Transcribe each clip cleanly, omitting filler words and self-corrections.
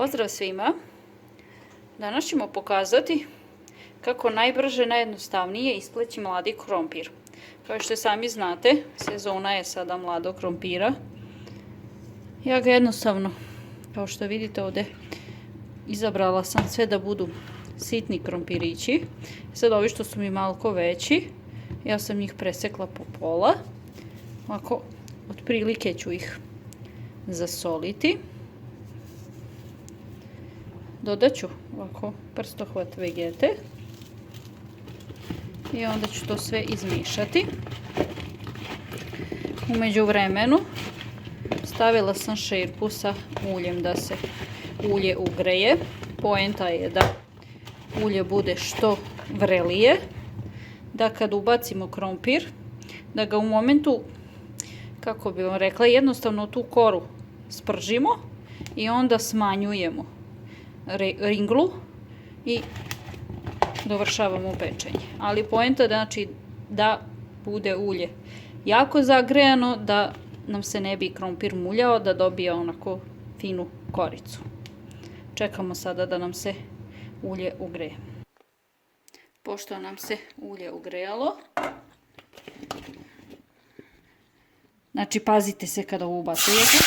Pozdrav svima! Danas ćemo pokazati kako najbrže, najjednostavnije ispleći mladi krompir. Kao što sami znate, sezona je sada mladog krompira. Ja ga jednostavno, kao što vidite ovdje, izabrala sam sve da budu sitni krompirići. Sad ovi što su mi malko veći, ja sam ih presekla po pola. Ovako, otprilike ću ih zasoliti. Dodat ću ovako prstohvat vegete i onda ću to sve izmiješati. U međuvremenu stavila sam šerpu sa uljem da se ulje ugreje. Poenta je da ulje bude što vrelije, da kad ubacimo krompir, da ga u momentu, kako bi vam rekla, jednostavno tu koru spržimo i onda smanjujemo ringlu i dovršavamo pečenje. Ali poenta znači da bude ulje jako zagrejano, da nam se ne bi krompir muljao, da dobije onako finu koricu. Čekamo sada da nam se ulje ugreje. Pošto nam se ulje ugrejalo, znači pazite se kada ubacujete.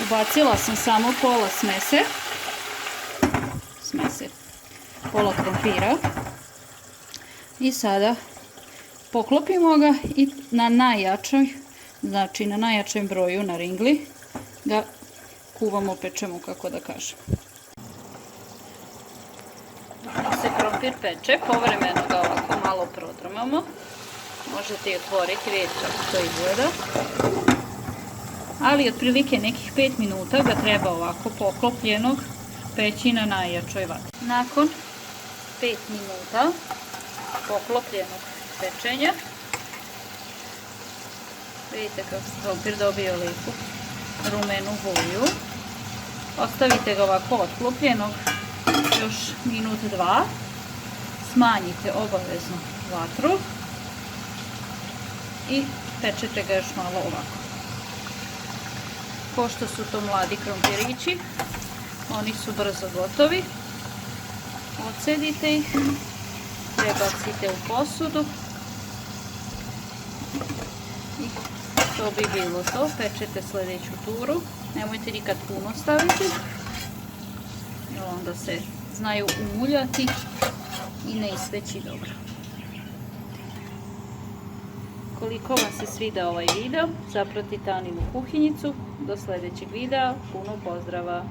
Ubacila sam samo pola smese, pola krompira i sada poklopimo ga i na najjačem broju na ringli ga kuvamo, pečemo, kako da kažem. Dok se krompir peče, povremeno ga ovako malo prodrmamo. Možete i otvoriti, vidjeti kako to izgleda. Ali otprilike nekih 5 minuta ga treba ovako poklopljenog peći na najjačoj vatri. Nakon 5 minuta poklopljenog pečenja, vidite kako se krompir dobio lijepu rumenu boju. Ostavite ga ovako otklopljenog još minut, dva. Smanjite obavezno vatru i pečete ga još malo ovako. Pošto su to mladi krompirići, oni su brzo gotovi. Odsedite ih, prebacite u posudu i to bi bilo to. Pečete sljedeću turu. Nemojte nikad puno staviti, jer onda se znaju umuljati i ne ispeći dobro. Koliko vam se svidao ovaj video, zapratite Aninu kuhinjicu. Do sljedećeg videa, puno pozdrava!